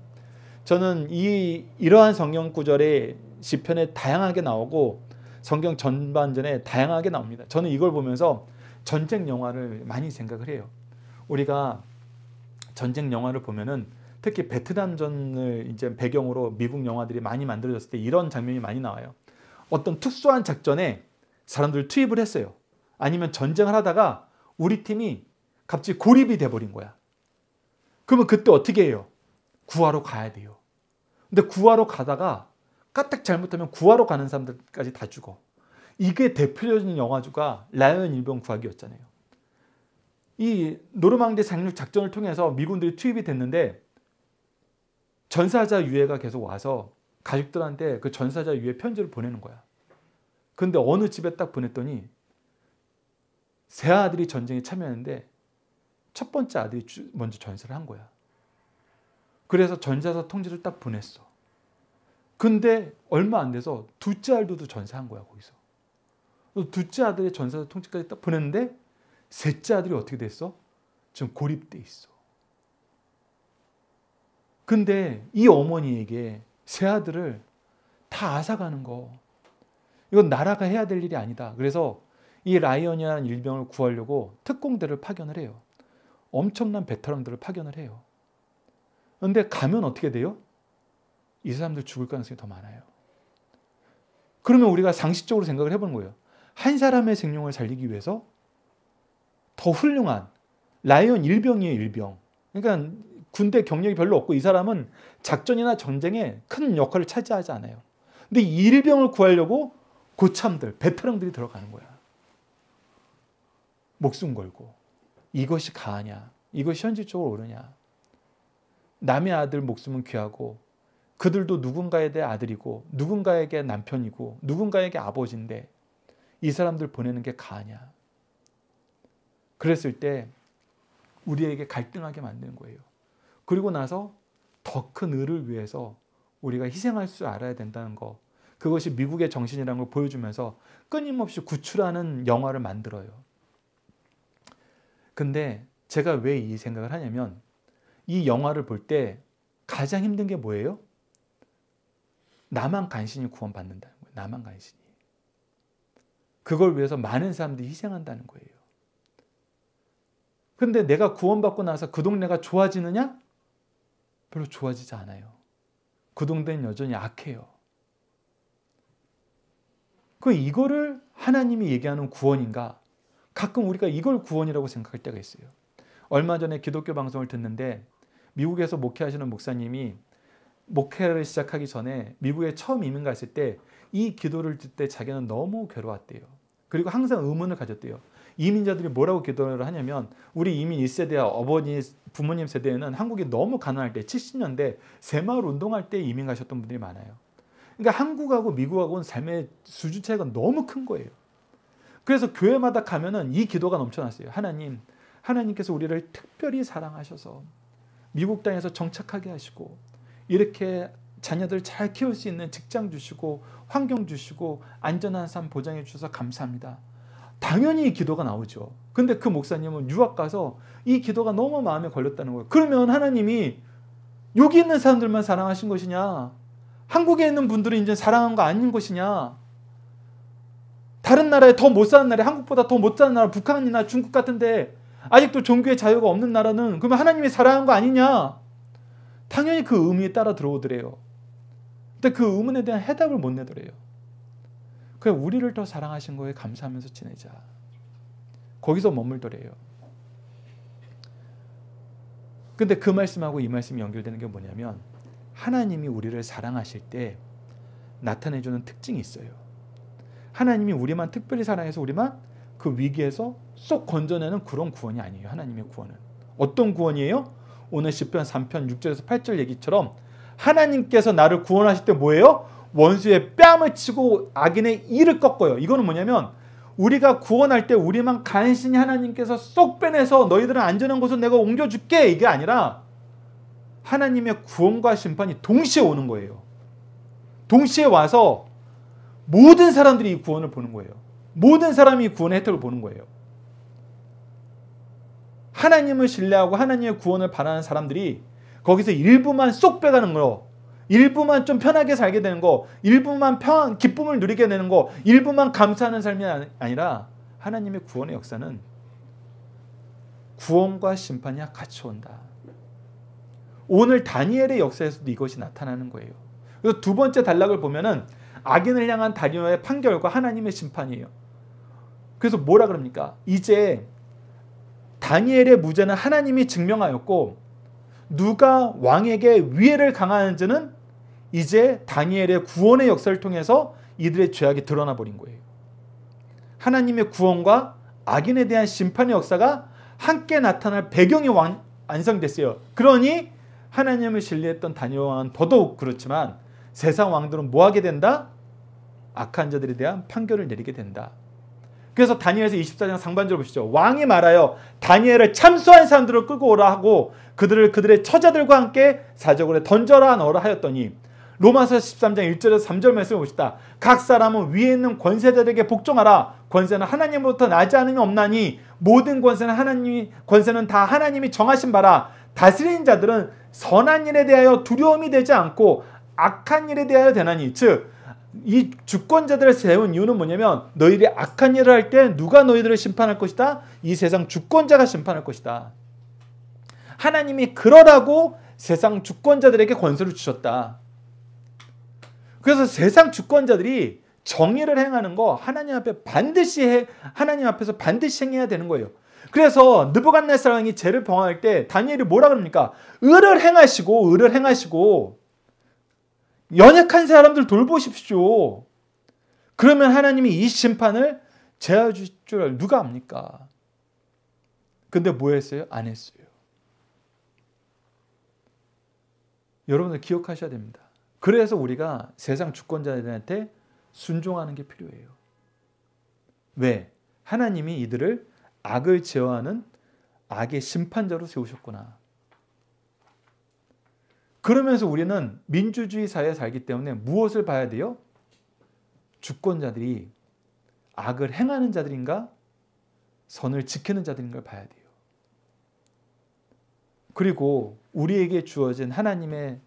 저는 이러한 성경 구절에 시편에 다양하게 나오고 성경 전반전에 다양하게 나옵니다. 저는 이걸 보면서 전쟁 영화를 많이 생각을 해요. 우리가 전쟁 영화를 보면은 특히 베트남전을 이제 배경으로 미국 영화들이 많이 만들어졌을 때 이런 장면이 많이 나와요. 어떤 특수한 작전에 사람들을 투입을 했어요. 아니면 전쟁을 하다가 우리 팀이 갑자기 고립이 돼버린 거야. 그러면 그때 어떻게 해요? 구하러 가야 돼요. 근데 구하러 가다가 까딱 잘못하면 구하러 가는 사람들까지 다 죽어. 이게 대표적인 영화주가 라이언 일병 구하기였잖아요. 이 노르망디 상륙 작전을 통해서 미군들이 투입이 됐는데 전사자 유해가 계속 와서 가족들한테 그 전사자 유해 편지를 보내는 거야. 근데 어느 집에 딱 보냈더니 세 아들이 전쟁에 참여했는데 첫 번째 아들이 먼저 전사를 한 거야. 그래서 전사자 통지를 딱 보냈어. 근데 얼마 안 돼서 둘째 아들도 전사한 거야, 거기서. 둘째 아들의 전사자 통지까지 딱 보냈는데 셋째 아들이 어떻게 됐어? 지금 고립돼 있어. 근데 이 어머니에게 세 아들을 다 앗아가는 거, 이건 나라가 해야 될 일이 아니다. 그래서 이 라이언이라는 일병을 구하려고 특공대를 파견을 해요. 엄청난 베테랑들을 파견을 해요. 그런데 가면 어떻게 돼요? 이 사람들 죽을 가능성이 더 많아요. 그러면 우리가 상식적으로 생각을 해보는 거예요. 한 사람의 생명을 살리기 위해서 더 훌륭한 라이언 일병이에요, 일병. 그러니까 군대 경력이 별로 없고 이 사람은 작전이나 전쟁에 큰 역할을 차지하지 않아요. 근데 이 일병을 구하려고 고참들, 베테랑들이 들어가는 거야. 목숨 걸고. 이것이 가하냐? 이것이 현실적으로 옳으냐? 남의 아들 목숨은 귀하고 그들도 누군가에 대해 아들이고 누군가에게 남편이고 누군가에게 아버지인데 이 사람들 보내는 게 가하냐? 그랬을 때 우리에게 갈등하게 만드는 거예요. 그리고 나서 더 큰 의를 위해서 우리가 희생할 줄 알아야 된다는 거, 그것이 미국의 정신이라는 걸 보여주면서 끊임없이 구출하는 영화를 만들어요. 근데 제가 왜 이 생각을 하냐면 이 영화를 볼 때 가장 힘든 게 뭐예요? 나만 간신히 구원받는다는 거예요. 나만 간신히. 그걸 위해서 많은 사람들이 희생한다는 거예요. 근데 내가 구원받고 나서 그 동네가 좋아지느냐? 별로 좋아지지 않아요. 그 동네는 여전히 악해요. 이거를 하나님이 얘기하는 구원인가? 가끔 우리가 이걸 구원이라고 생각할 때가 있어요. 얼마 전에 기독교 방송을 듣는데 미국에서 목회하시는 목사님이 목회를 시작하기 전에 미국에 처음 이민 갔을 때 이 기도를 들 때 자기는 너무 괴로웠대요. 그리고 항상 의문을 가졌대요. 이민자들이 뭐라고 기도를 하냐면 우리 이민 1세대와 어머니 부모님 세대에는 한국이 너무 가난할 때 70년대 새마을 운동할 때 이민 가셨던 분들이 많아요. 그러니까 한국하고 미국하고는 삶의 수준 차이가 너무 큰 거예요. 그래서 교회마다 가면은 이 기도가 넘쳐났어요. 하나님께서 우리를 특별히 사랑하셔서 미국 땅에서 정착하게 하시고 이렇게 자녀들 잘 키울 수 있는 직장 주시고 환경 주시고 안전한 삶 보장해 주셔서 감사합니다. 당연히 이 기도가 나오죠. 근데 그 목사님은 유학 가서 이 기도가 너무 마음에 걸렸다는 거예요. 그러면 하나님이 여기 있는 사람들만 사랑하신 것이냐? 한국에 있는 분들은 이제 사랑한 거 아닌 것이냐? 다른 나라에 더 못 사는 나라, 한국보다 더 못 사는 나라, 북한이나 중국 같은데 아직도 종교의 자유가 없는 나라는 그러면 하나님이 사랑한 거 아니냐? 당연히 그 의미에 따라 들어오더래요. 근데 그 의문에 대한 해답을 못 내더래요. 그냥 우리를 더 사랑하신 거에 감사하면서 지내자. 거기서 머물더래요. 근데 그 말씀하고 이 말씀이 연결되는 게 뭐냐면 하나님이 우리를 사랑하실 때 나타내주는 특징이 있어요. 하나님이 우리만 특별히 사랑해서 우리만 그 위기에서 쏙 건져내는 그런 구원이 아니에요. 하나님의 구원은. 어떤 구원이에요? 오늘 시편 3편 6절에서 8절 얘기처럼 하나님께서 나를 구원하실 때 뭐예요? 원수의 뺨을 치고 악인의 이를 꺾어요. 이거는 뭐냐면 우리가 구원할 때 우리만 간신히 하나님께서 쏙 빼내서 너희들은 안전한 곳으로 내가 옮겨줄게 이게 아니라 하나님의 구원과 심판이 동시에 오는 거예요. 동시에 와서 모든 사람들이 이 구원을 보는 거예요. 모든 사람이 구원의 혜택을 보는 거예요. 하나님을 신뢰하고 하나님의 구원을 바라는 사람들이 거기서 일부만 쏙 빼가는 거, 일부만 좀 편하게 살게 되는 거, 일부만 기쁨을 누리게 되는 거, 일부만 감사하는 삶이 아니라 하나님의 구원의 역사는 구원과 심판이 같이 온다. 오늘 다니엘의 역사에서도 이것이 나타나는 거예요. 그래서 두 번째 단락을 보면은 악인을 향한 다니엘의 판결과 하나님의 심판이에요. 그래서 뭐라 그럽니까? 이제 다니엘의 무죄는 하나님이 증명하였고 누가 왕에게 위해를 강하는지는 이제 다니엘의 구원의 역사를 통해서 이들의 죄악이 드러나 버린 거예요. 하나님의 구원과 악인에 대한 심판의 역사가 함께 나타날 배경이 완성됐어요. 그러니 하나님을 신뢰했던 다니엘 왕은 더더욱 그렇지만 세상 왕들은 뭐 하게 된다? 악한 자들에 대한 판결을 내리게 된다. 그래서 다니엘서 24장 상반절을 보시죠. 왕이 말하여 다니엘을 참소한 사람들을 끌고 오라 하고 그들을 그들의 처자들과 함께 사적으로 던져라 넣으라 하였더니 로마서 13장 1절에서 3절 말씀을 보시다. 각 사람은 위에 있는 권세자들에게 복종하라. 권세는 하나님으로부터 나지 않음이 없나니 모든 권세는 다 하나님이 정하신 바라. 다스리는 자들은 선한 일에 대하여 두려움이 되지 않고 악한 일에 대하여 되나니. 즉 이 주권자들을 세운 이유는 뭐냐면 너희들이 악한 일을 할 때 누가 너희들을 심판할 것이다? 이 세상 주권자가 심판할 것이다. 하나님이 그러라고 세상 주권자들에게 권세를 주셨다. 그래서 세상 주권자들이 정의를 행하는 거 하나님 앞에서 반드시 행해야 되는 거예요. 그래서 느부갓네살 왕이 죄를 범할 때 다니엘이 뭐라 그럽니까? 의를 행하시고 연약한 사람들 돌보십시오. 그러면 하나님이 이 심판을 제하여 주실 줄 누가 압니까? 근데 뭐 했어요? 안 했어요. 여러분들 기억하셔야 됩니다. 그래서 우리가 세상 주권자들한테 순종하는 게 필요해요. 왜? 하나님이 이들을 악을 제어하는 악의 심판자로 세우셨구나. 그러면서 우리는 민주주의 사회에 살기 때문에 무엇을 봐야 돼요? 주권자들이 악을 행하는 자들인가? 선을 지키는 자들인가를 봐야 돼요. 그리고 우리에게 주어진 하나님의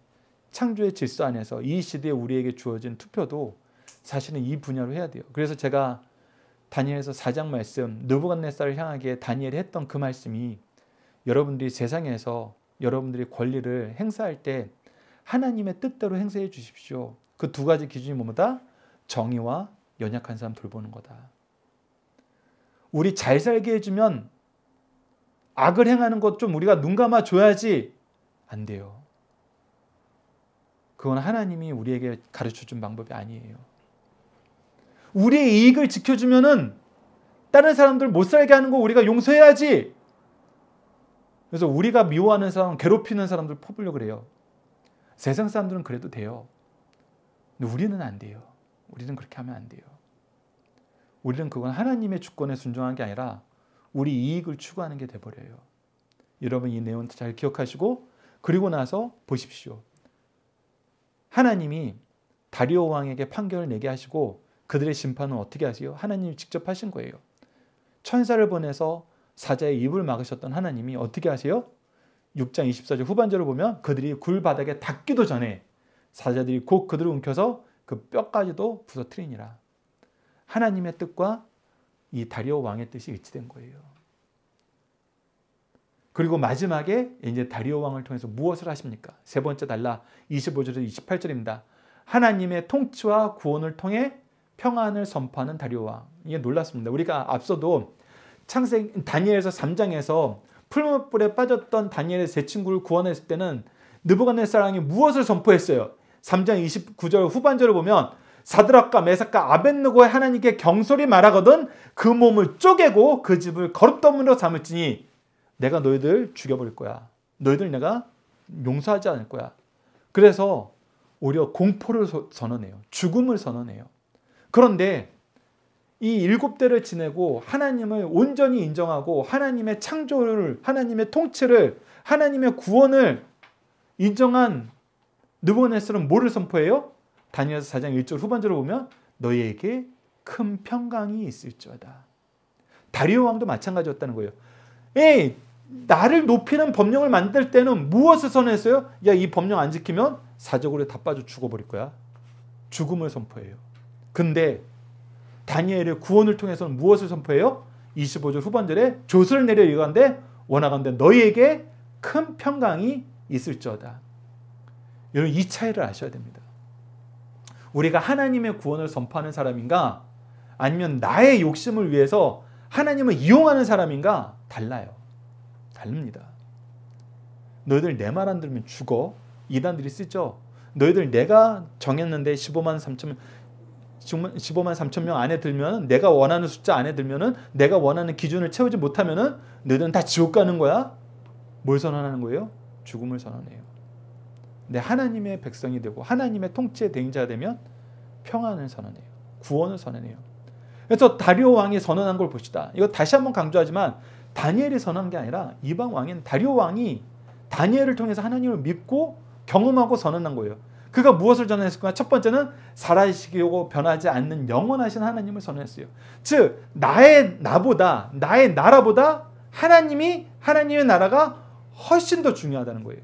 창조의 질서 안에서 이 시대에 우리에게 주어진 투표도 사실은 이 분야로 해야 돼요. 그래서 제가 다니엘서 4장 말씀 느부갓네살을 향하게 다니엘이 했던 그 말씀이 여러분들이 세상에서 여러분들이 권리를 행사할 때 하나님의 뜻대로 행사해 주십시오. 그 두 가지 기준이 뭐다? 정의와 연약한 사람 돌보는 거다. 우리 잘 살게 해주면 악을 행하는 것 좀 우리가 눈 감아 줘야지 안 돼요. 그건 하나님이 우리에게 가르쳐준 방법이 아니에요. 우리의 이익을 지켜주면은 다른 사람들 못 살게 하는 거 우리가 용서해야지. 그래서 우리가 미워하는 사람, 괴롭히는 사람들 퍼부려고 그래요. 세상 사람들은 그래도 돼요. 근데 우리는 안 돼요. 우리는 그렇게 하면 안 돼요. 우리는 그건 하나님의 주권에 순종하는 게 아니라 우리 이익을 추구하는 게 돼버려요. 여러분 이 내용 잘 기억하시고, 그리고 나서 보십시오. 하나님이 다리오 왕에게 판결을 내게 하시고 그들의 심판은 어떻게 하세요? 하나님이 직접 하신 거예요. 천사를 보내서 사자의 입을 막으셨던 하나님이 어떻게 하세요? 6장 24절 후반절을 보면 그들이 굴 바닥에 닿기도 전에 사자들이 곧 그들을 움켜서 그 뼈까지도 부서뜨리니라. 하나님의 뜻과 이 다리오 왕의 뜻이 일치된 거예요. 그리고 마지막에 이제 다리오 왕을 통해서 무엇을 하십니까? 세 번째 달라 25절에서 28절입니다. 하나님의 통치와 구원을 통해 평안을 선포하는 다리오 왕. 이게 놀랐습니다. 우리가 앞서도 다니엘서 3장에서 풀무불에 빠졌던 다니엘의 세 친구를 구원했을 때는 느부갓네살 왕이 무엇을 선포했어요? 3장 29절 후반절을 보면 사드락과 메삭과 아벳느고의 하나님께 경솔히 말하거든 그 몸을 쪼개고 그 집을 거룩더미로 삼을지니 내가 너희들 죽여버릴 거야. 너희들 내가 용서하지 않을 거야. 그래서 오히려 공포를 선언해요. 죽음을 선언해요. 그런데 이 7대를 지내고 하나님을 온전히 인정하고 하나님의 창조를, 하나님의 통치를, 하나님의 구원을 인정한 느부갓네살은 뭐를 선포해요? 다니엘서 4장 1절 후반절을 보면 너희에게 큰 평강이 있을지어다. 다리오 왕도 마찬가지였다는 거예요. 에이, 나를 높이는 법령을 만들 때는 무엇을 선언했어요? 야, 이 법령 안 지키면 사적으로 다 빠져 죽어버릴 거야. 죽음을 선포해요. 근데 다니엘의 구원을 통해서는 무엇을 선포해요? 25절 후반절에 조서를 내려 이거한데 원하건대 너희에게 큰 평강이 있을지어다. 여러분 이 차이를 아셔야 됩니다. 우리가 하나님의 구원을 선포하는 사람인가 아니면 나의 욕심을 위해서 하나님을 이용하는 사람인가 달라요. 다릅니다. 너희들 내 말 안 들으면 죽어. 이단들이 쓰죠. 너희들 내가 정했는데 15만 3천 명 안에 들면 내가 원하는 숫자 안에 들면은 내가 원하는 기준을 채우지 못하면은 너희들은 다 지옥 가는 거야. 뭘 선언하는 거예요? 죽음을 선언해요. 근데 하나님의 백성이 되고 하나님의 통치의 대행자가 되면 평안을 선언해요. 구원을 선언해요. 그래서 다리오 왕이 선언한 걸 봅시다. 이거 다시 한번 강조하지만 다니엘이 선언한 게 아니라 이방 왕인 다리오 왕이 다니엘을 통해서 하나님을 믿고 경험하고 선언한 거예요. 그가 무엇을 전했을까? 첫 번째는 살아계시고 변하지 않는 영원하신 하나님을 선언했어요. 즉 나의 나라보다 하나님의 나라가 훨씬 더 중요하다는 거예요.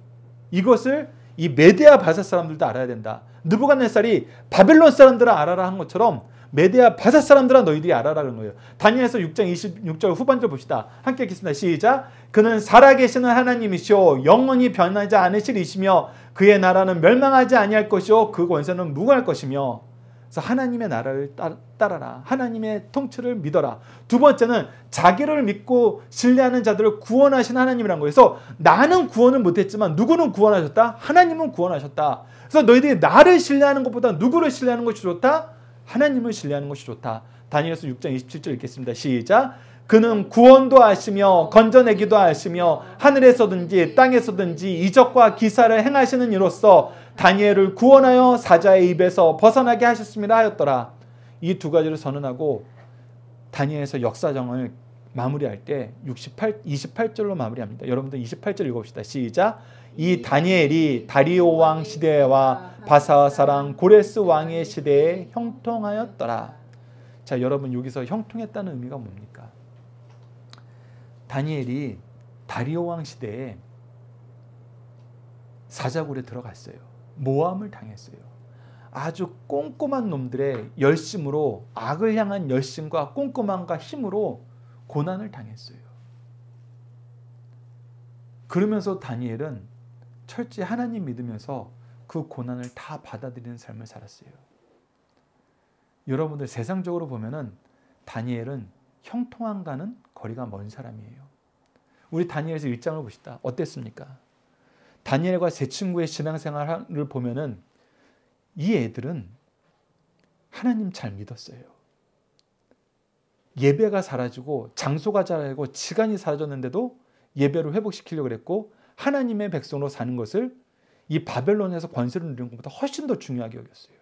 이것을 이 메데아 바사 사람들도 알아야 된다. 느부갓네살이 바벨론 사람들을 알아라 한 것처럼 메데아 바사 사람들아 너희들이 알아라는 거예요. 다니엘서 6장 26절 후반절 봅시다. 함께 읽겠습니다. 시작. 그는 살아계시는 하나님이시오 영원히 변하지 않으실 이시며 그의 나라는 멸망하지 아니할 것이요 그 권세는 무궁할 것이며. 그래서 하나님의 나라를 따라라. 하나님의 통치를 믿어라. 두 번째는 자기를 믿고 신뢰하는 자들을 구원하신 하나님이라는 거예요. 그래서 나는 구원을 못했지만 누구는 구원하셨다? 하나님은 구원하셨다. 그래서 너희들이 나를 신뢰하는 것보다 누구를 신뢰하는 것이 좋다? 하나님을 신뢰하는 것이 좋다. 다니엘서 6장 27절 읽겠습니다. 시작. 그는 구원도 하시며 건져내기도 하시며 하늘에서든지 땅에서든지 이적과 기사를 행하시는 이로써 다니엘을 구원하여 사자의 입에서 벗어나게 하셨습니다 하였더라. 이 두 가지를 선언하고 다니엘서 역사정을 마무리할 때 28절로 마무리합니다. 여러분들 28절 읽어봅시다. 시작. 이 다니엘이 다리오 왕 시대와 바사 사랑 고레스 왕의 시대에 형통하였더라. 자, 여러분 여기서 형통했다는 의미가 뭡니까? 다니엘이 다리오 왕 시대에 사자굴에 들어갔어요. 모함을 당했어요. 아주 꼼꼼한 놈들의 열심으로 악을 향한 열심과 꼼꼼함과 힘으로 고난을 당했어요. 그러면서 다니엘은 철저히 하나님 믿으면서 그 고난을 다 받아들이는 삶을 살았어요. 여러분들 세상적으로 보면은 다니엘은 형통함과는 거리가 먼 사람이에요. 우리 다니엘서 1장을 봅시다. 어땠습니까? 다니엘과 세 친구의 신앙생활을 보면은 이 애들은 하나님 잘 믿었어요. 예배가 사라지고 장소가 사라지고 시간이 사라졌는데도 예배를 회복시키려고 했고 하나님의 백성으로 사는 것을 이 바벨론에서 권세를 누리는 것보다 훨씬 더 중요하게 여겼어요.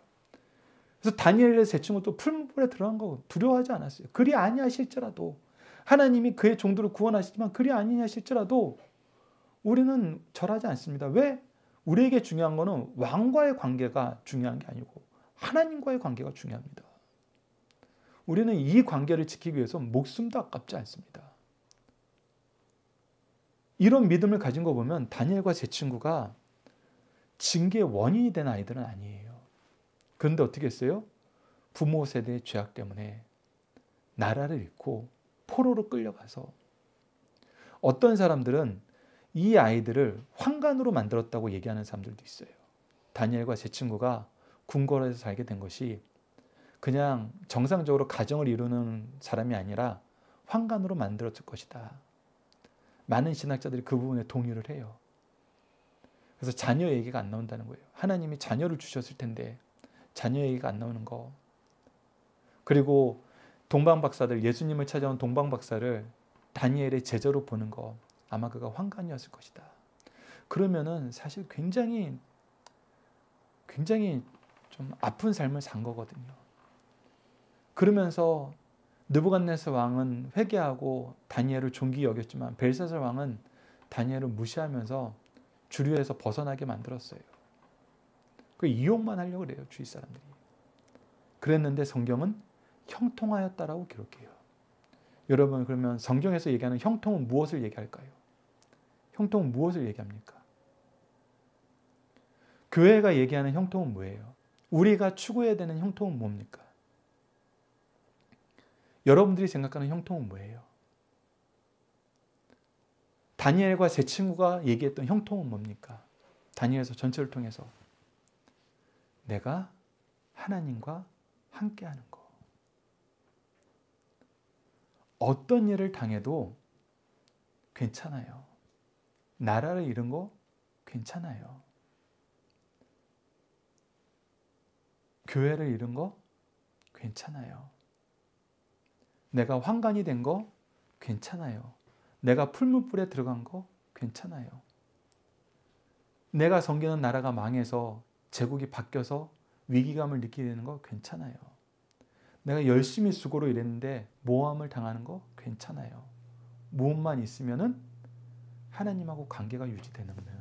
그래서 다니엘의 세 친구도 풀무불에 들어간 거 두려워하지 않았어요. 그리 아니하실지라도 하나님이 그의 종들을 구원하시지만 그리 아니하실지라도 우리는 절하지 않습니다. 왜? 우리에게 중요한 거는 왕과의 관계가 중요한 게 아니고 하나님과의 관계가 중요합니다. 우리는 이 관계를 지키기 위해서 목숨도 아깝지 않습니다. 이런 믿음을 가진 거 보면 다니엘과 세 친구가 징계의 원인이 된 아이들은 아니에요. 그런데 어떻게 했어요? 부모 세대의 죄악 때문에 나라를 잃고 포로로 끌려가서 어떤 사람들은 이 아이들을 환관으로 만들었다고 얘기하는 사람들도 있어요. 다니엘과 세 친구가 궁궐에서 살게 된 것이 그냥 정상적으로 가정을 이루는 사람이 아니라 환관으로 만들어질 것이다. 많은 신학자들이 그 부분에 동의를 해요. 그래서 자녀 얘기가 안 나온다는 거예요. 하나님이 자녀를 주셨을 텐데 자녀 얘기가 안 나오는 거. 그리고 동방박사들, 예수님을 찾아온 동방박사를 다니엘의 제자로 보는 거 아마 그가 환관이었을 것이다. 그러면은 사실 굉장히 좀 아픈 삶을 산 거거든요. 그러면서 느부갓네살 왕은 회개하고 다니엘을 존귀 여겼지만 벨사살 왕은 다니엘을 무시하면서 주류에서 벗어나게 만들었어요. 그 이용만 하려고 그래요, 주위 사람들이. 그랬는데 성경은 형통하였다라고 기록해요. 여러분, 그러면 성경에서 얘기하는 형통은 무엇을 얘기할까요? 형통은 무엇을 얘기합니까? 교회가 얘기하는 형통은 뭐예요? 우리가 추구해야 되는 형통은 뭡니까? 여러분들이 생각하는 형통은 뭐예요? 다니엘과 세 친구가 얘기했던 형통은 뭡니까? 다니엘서 전체를 통해서 내가 하나님과 함께하는 거. 어떤 일을 당해도 괜찮아요. 나라를 잃은 거 괜찮아요. 교회를 잃은 거 괜찮아요. 내가 환관이 된 거 괜찮아요. 내가 풀무불에 들어간 거 괜찮아요. 내가 섬기는 나라가 망해서 제국이 바뀌어서 위기감을 느끼게 되는 거 괜찮아요. 내가 열심히 수고로 일했는데 모함을 당하는 거 괜찮아요. 무엇만 있으면은 하나님하고 관계가 유지되는 거예요.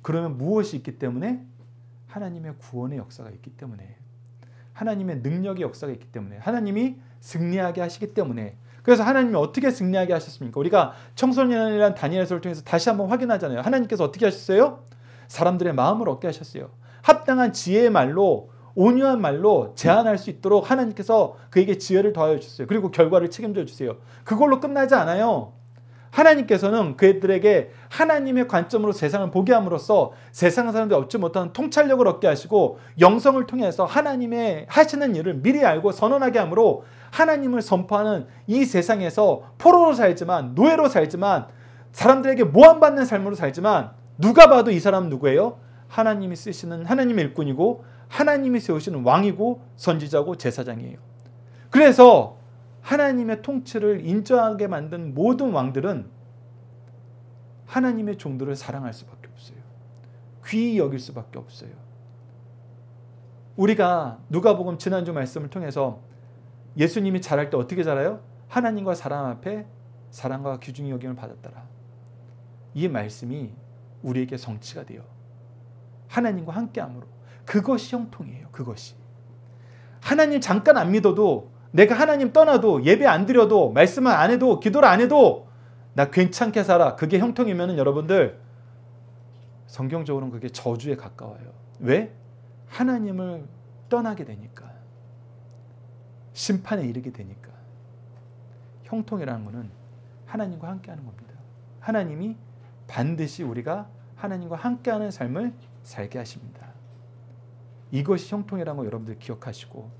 그러면 무엇이 있기 때문에? 하나님의 구원의 역사가 있기 때문에, 하나님의 능력의 역사가 있기 때문에, 하나님이 승리하게 하시기 때문에. 그래서 하나님이 어떻게 승리하게 하셨습니까? 우리가 청소년이라는 다니엘서를 통해서 다시 한번 확인하잖아요. 하나님께서 어떻게 하셨어요? 사람들의 마음을 얻게 하셨어요. 합당한 지혜의 말로, 온유한 말로 제안할 수 있도록 하나님께서 그에게 지혜를 더하여 주셨어요. 그리고 결과를 책임져 주세요. 그걸로 끝나지 않아요. 하나님께서는 그들에게 하나님의 관점으로 세상을 보게 함으로써 세상 사람들이 얻지 못하는 통찰력을 얻게 하시고 영성을 통해서 하나님의 하시는 일을 미리 알고 선언하게 함으로 하나님을 선포하는 이 세상에서 포로로 살지만, 노예로 살지만, 사람들에게 모함받는 삶으로 살지만 누가 봐도 이 사람은 누구예요? 하나님이 쓰시는 하나님의 일꾼이고 하나님이 세우시는 왕이고 선지자고 제사장이에요. 그래서 하나님의 통치를 인정하게 만든 모든 왕들은 하나님의 종들을 사랑할 수밖에 없어요. 귀히 여길 수밖에 없어요. 우리가 누가복음 지난주 말씀을 통해서 예수님이 자랄 때 어떻게 자라요? 하나님과 사람 앞에 사랑과 귀중히 여김을 받았더라. 이 말씀이 우리에게 성취가 돼요. 하나님과 함께함으로. 그것이 형통이에요. 그것이. 하나님 잠깐 안 믿어도, 내가 하나님 떠나도, 예배 안 드려도, 말씀을 안 해도, 기도를 안 해도 나 괜찮게 살아. 그게 형통이면 여러분들 성경적으로는 그게 저주에 가까워요. 왜? 하나님을 떠나게 되니까. 심판에 이르게 되니까. 형통이라는 것은 하나님과 함께하는 겁니다. 하나님이 반드시 우리가 하나님과 함께하는 삶을 살게 하십니다. 이것이 형통이라는 거 여러분들 기억하시고,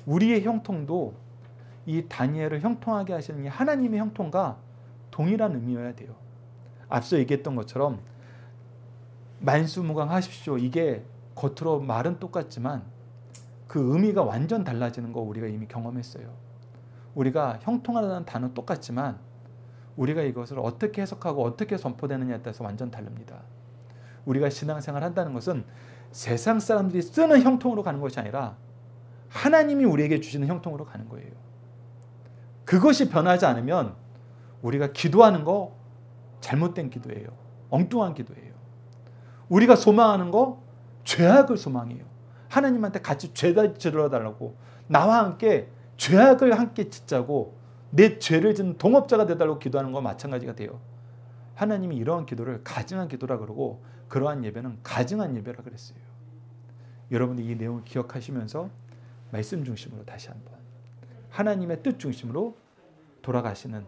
우리의 형통도 이 다니엘을 형통하게 하시는 이 하나님의 형통과 동일한 의미여야 돼요. 앞서 얘기했던 것처럼 만수무강하십시오. 이게 겉으로 말은 똑같지만 그 의미가 완전 달라지는 거 우리가 이미 경험했어요. 우리가 형통하다는 단어 똑같지만 우리가 이것을 어떻게 해석하고 어떻게 선포되느냐에 따라서 완전 다릅니다. 우리가 신앙생활 한다는 것은 세상 사람들이 쓰는 형통으로 가는 것이 아니라 하나님이 우리에게 주시는 형통으로 가는 거예요. 그것이 변하지 않으면 우리가 기도하는 거 잘못된 기도예요. 엉뚱한 기도예요. 우리가 소망하는 거 죄악을 소망해요. 하나님한테 같이 죄를 지러달라고, 나와 함께 죄악을 함께 짓자고, 내 죄를 짓는 동업자가 되달라고 기도하는 거 마찬가지가 돼요. 하나님이 이러한 기도를 가증한 기도라 그러고 그러한 예배는 가증한 예배라 그랬어요. 여러분들 이 내용을 기억하시면서 말씀 중심으로 다시 한번 하나님의 뜻 중심으로 돌아가시는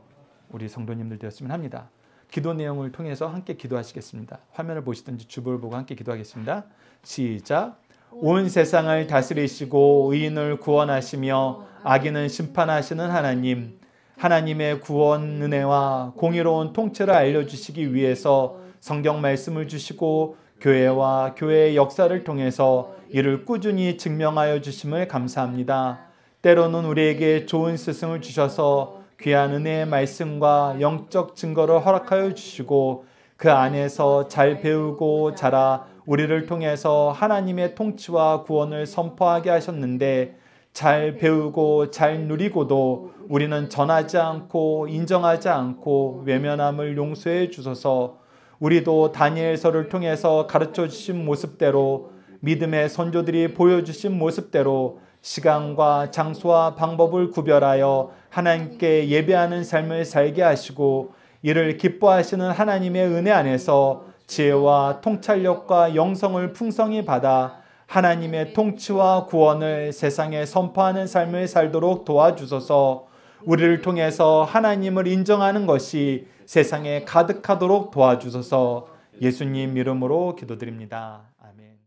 우리 성도님들 되었으면 합니다. 기도 내용을 통해서 함께 기도하시겠습니다. 화면을 보시든지 주보를 보고 함께 기도하겠습니다. 시작. 온 세상을 다스리시고 의인을 구원하시며 악인은 심판하시는 하나님, 하나님의 구원 은혜와 공의로운 통치를 알려주시기 위해서 성경 말씀을 주시고 교회와 교회의 역사를 통해서 이를 꾸준히 증명하여 주심을 감사합니다. 때로는 우리에게 좋은 스승을 주셔서 귀한 은혜의 말씀과 영적 증거를 허락하여 주시고 그 안에서 잘 배우고 자라 우리를 통해서 하나님의 통치와 구원을 선포하게 하셨는데, 잘 배우고 잘 누리고도 우리는 전하지 않고 인정하지 않고 외면함을 용서해 주소서. 우리도 다니엘서를 통해서 가르쳐 주신 모습대로, 믿음의 선조들이 보여주신 모습대로 시간과 장소와 방법을 구별하여 하나님께 예배하는 삶을 살게 하시고, 이를 기뻐하시는 하나님의 은혜 안에서 지혜와 통찰력과 영성을 풍성히 받아 하나님의 통치와 구원을 세상에 선포하는 삶을 살도록 도와주소서. 우리를 통해서 하나님을 인정하는 것이 세상에 가득하도록 도와주소서. 예수님 이름으로 기도드립니다. 아멘.